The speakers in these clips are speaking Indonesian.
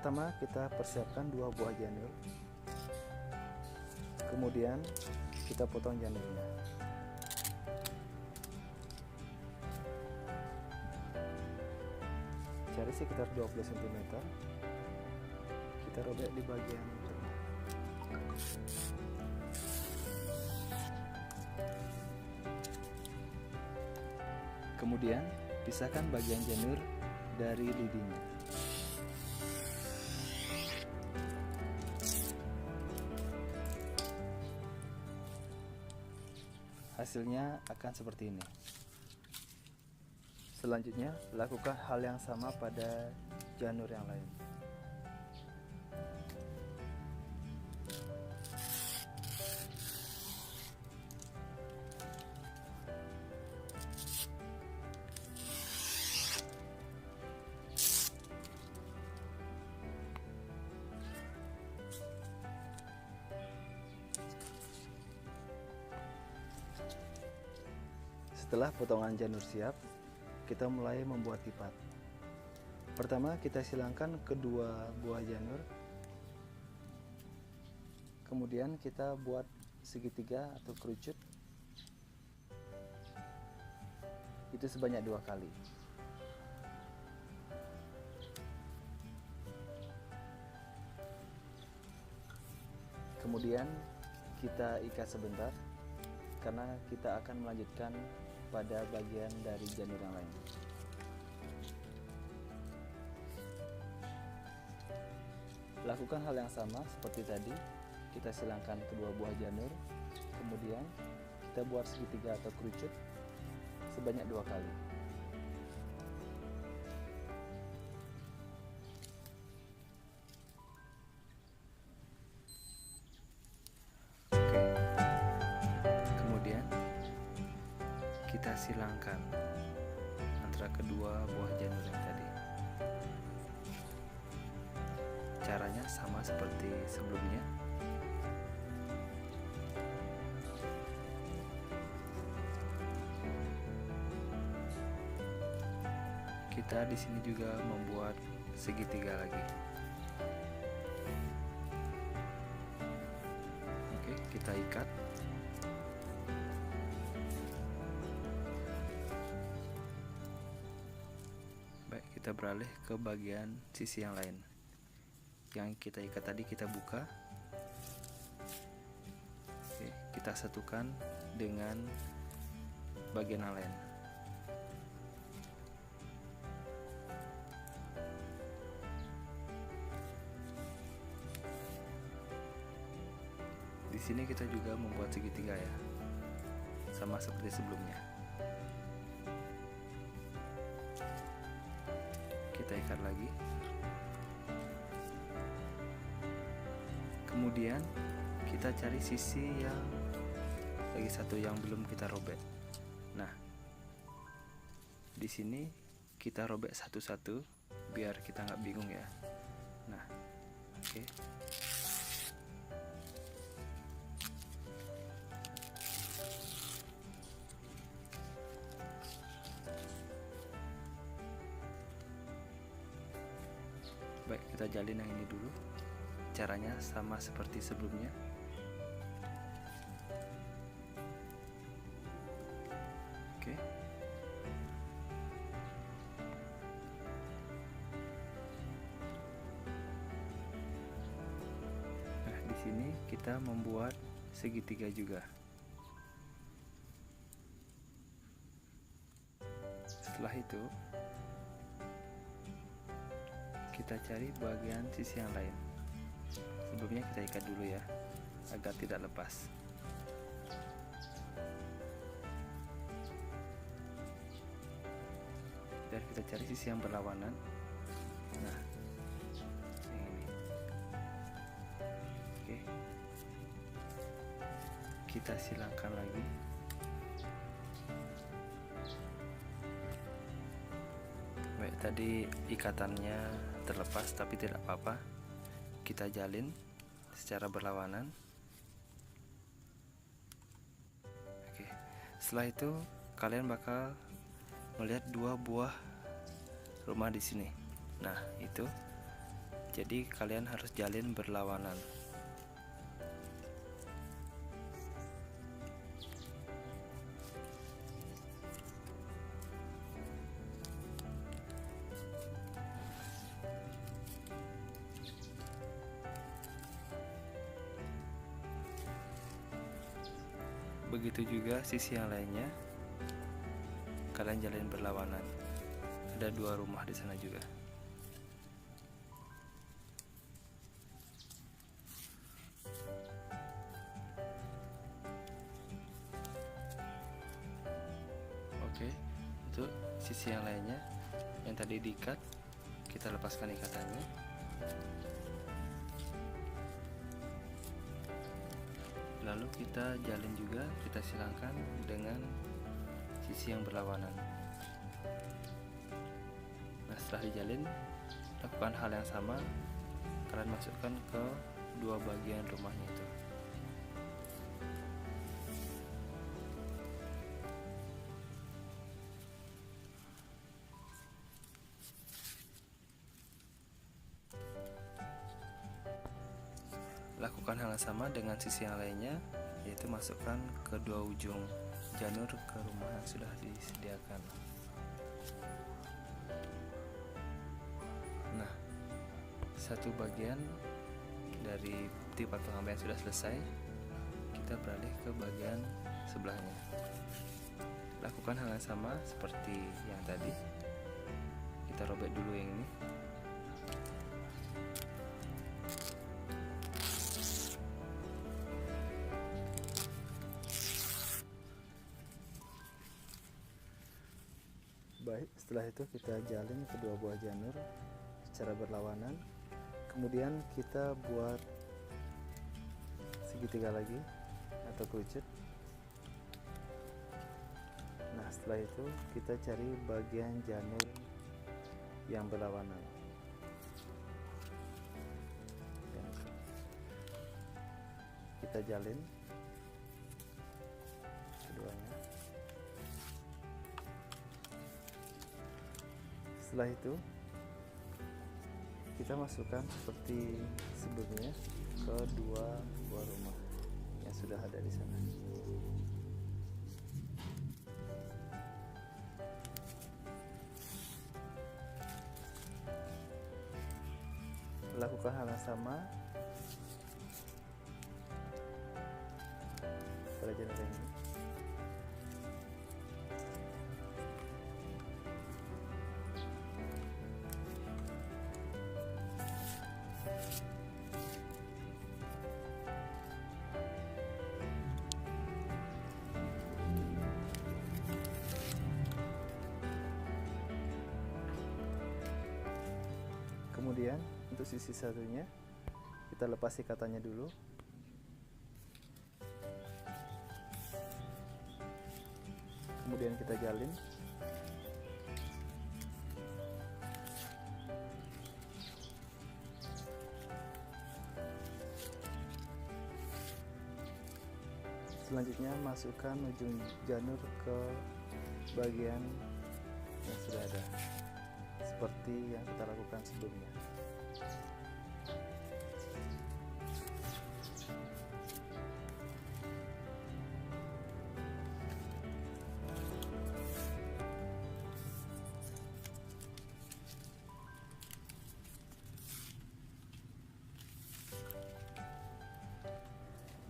Pertama kita persiapkan 2 buah janur, kemudian kita potong janurnya. Cari sekitar 20 cm, kita robek di bagian tengah. Kemudian pisahkan bagian janur dari lidinya. Hasilnya akan seperti ini. Selanjutnya, lakukan hal yang sama pada janur yang lain. Setelah potongan janur siap, kita mulai membuat lipat. Pertama kita silangkan kedua buah janur, kemudian kita buat segitiga atau kerucut, itu sebanyak 2 kali. Kemudian kita ikat sebentar karena kita akan melanjutkan pada bagian dari janur yang lain. Lakukan hal yang sama seperti tadi, kita silangkan kedua buah janur, kemudian kita buat segitiga atau kerucut sebanyak 2 kali. Kita silangkan antara kedua buah janur yang tadi. Caranya sama seperti sebelumnya. Kita di sini juga membuat segitiga lagi. Oke, kita ikat. Baik, kita beralih ke bagian sisi yang lain. Yang kita ikat tadi kita buka. Oke, kita satukan dengan bagian yang lain. Di sini kita juga membuat segitiga ya, sama seperti sebelumnya. Kita ikat lagi. Kemudian kita cari sisi yang lagi satu yang belum kita robek. Nah, di sini kita robek satu-satu biar kita nggak bingung ya. Nah, oke. Baik, kita jalin yang ini dulu. Caranya sama seperti sebelumnya. Oke. Nah, di sini kita membuat segitiga juga. Setelah itu kita cari bagian sisi yang lain. Sebelumnya kita ikat dulu ya, agar tidak lepas. Dan kita cari sisi yang berlawanan. Nah, yang ini. Oke, kita silangkan lagi. Baik, tadi ikatannya terlepas tapi tidak apa-apa, kita jalin secara berlawanan. Oke, setelah itu kalian bakal melihat 2 buah rumah di sini. Nah, itu Jadi kalian harus jalin berlawanan. Begitu juga sisi yang lainnya, kalian jalin berlawanan. Ada 2 rumah di sana juga. Oke, untuk sisi yang lainnya yang tadi diikat, kita lepaskan ikatannya. Lalu kita jalin juga, kita silangkan dengan sisi yang berlawanan. Nah, setelah dijalin, lakukan hal yang sama. Kalian masukkan ke 2 bagian rumahnya itu. Lakukan hal yang sama dengan sisi yang lainnya, yaitu masukkan kedua ujung janur ke rumah yang sudah disediakan. Nah, satu bagian dari tipat pengambilan sudah selesai, kita beralih ke bagian sebelahnya. Lakukan hal yang sama seperti yang tadi. Kita robek dulu yang ini. Baik, setelah itu kita jalin kedua buah janur secara berlawanan. Kemudian kita buat segitiga lagi atau kerucut. Nah, setelah itu kita cari bagian janur yang berlawanan. Kita jalin keduanya. Setelah itu kita masukkan seperti sebelumnya ke 2 buah rumah yang sudah ada di sana. Lakukan hal yang sama pada janur ini. Kemudian untuk sisi satunya kita lepas ikatannya dulu. Kemudian kita jalin. Selanjutnya masukkan ujung janur ke bagian yang sudah ada, seperti yang kita lakukan sebelumnya.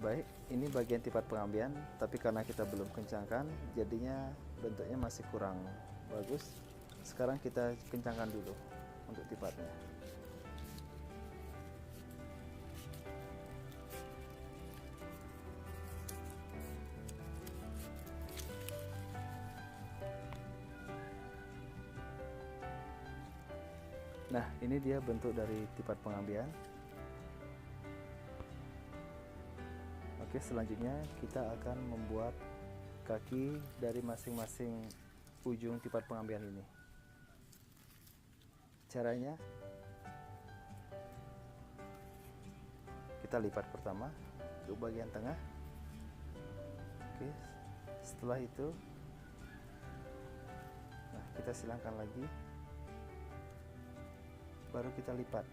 Baik, ini bagian tipat pengambilan, tapi karena kita belum kencangkan, jadinya bentuknya masih kurang bagus. Sekarang kita kencangkan dulu untuk tipatnya. Nah, ini dia bentuk dari tipat pengambilan. Oke, selanjutnya kita akan membuat kaki dari masing-masing ujung tipat pengambilan ini. Caranya, kita lipat pertama ke bagian tengah. Oke, setelah itu kita silangkan lagi, baru kita lipat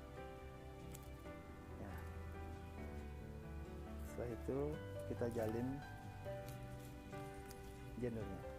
Setelah itu kita jalin janurnya.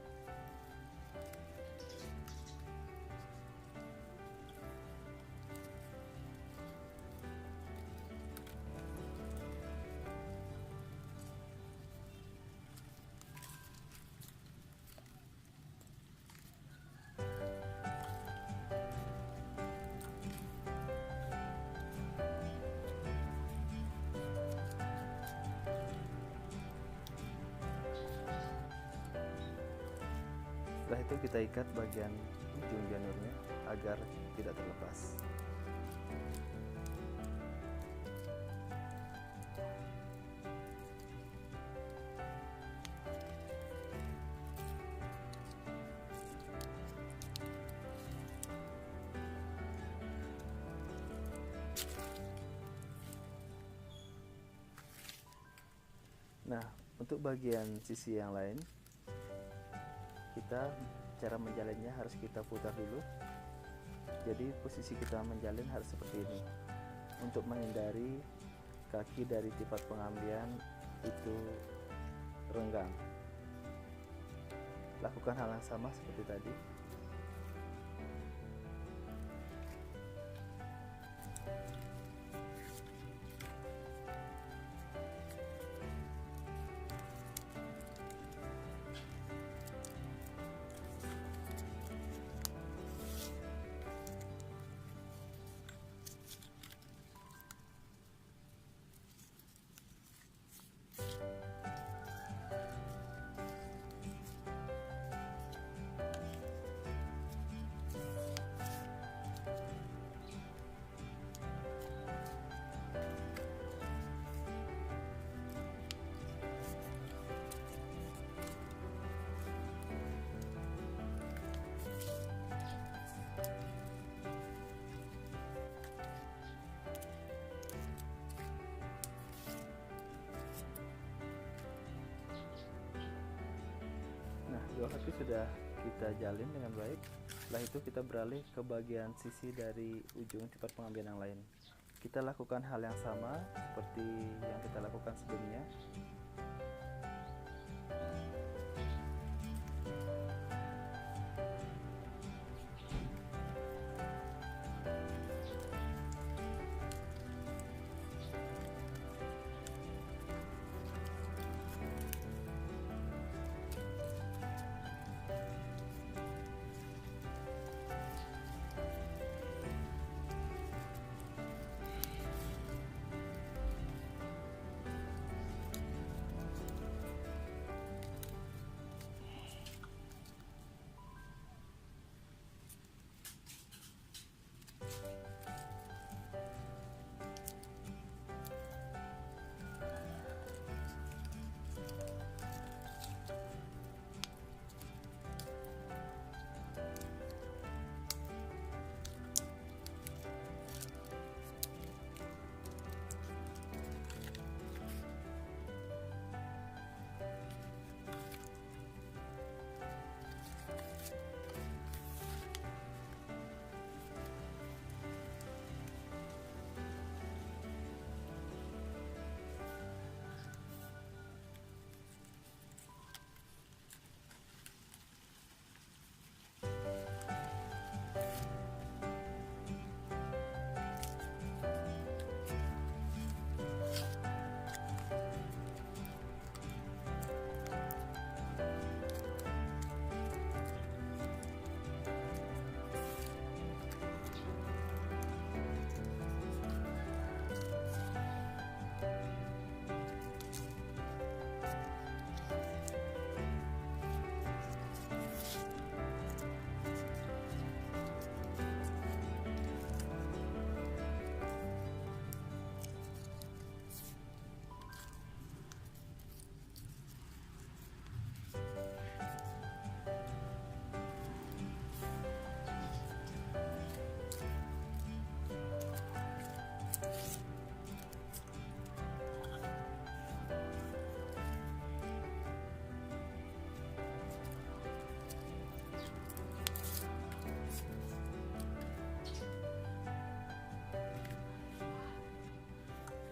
Setelah itu kita ikat bagian ujung janurnya agar tidak terlepas. Nah, untuk bagian sisi yang lain, cara menjalinnya harus kita putar dulu. Jadi posisi kita menjalin harus seperti ini untuk menghindari kaki dari tipat pengambian itu renggang. Lakukan hal yang sama seperti tadi. Dua kaki sudah kita jalin dengan baik. Setelah itu kita beralih ke bagian sisi dari ujung tipat pengambian yang lain. Kita lakukan hal yang sama seperti yang kita lakukan sebelumnya.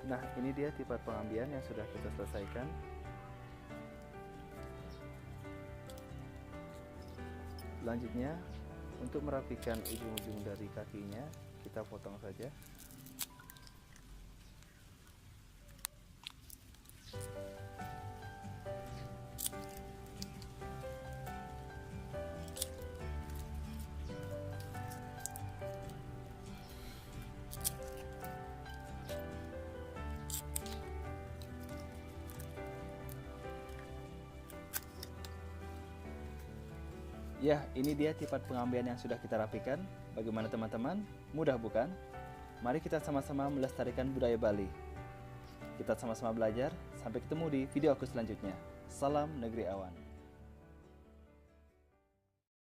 Nah, ini dia tipat pengambilan yang sudah kita selesaikan. Selanjutnya, untuk merapikan ujung-ujung dari kakinya, kita potong saja. Ya, ini dia tipat pengambilan yang sudah kita rapikan. Bagaimana teman-teman? Mudah bukan? Mari kita sama-sama melestarikan budaya Bali. Kita sama-sama belajar. Sampai ketemu di video aku selanjutnya. Salam Negeri Awan.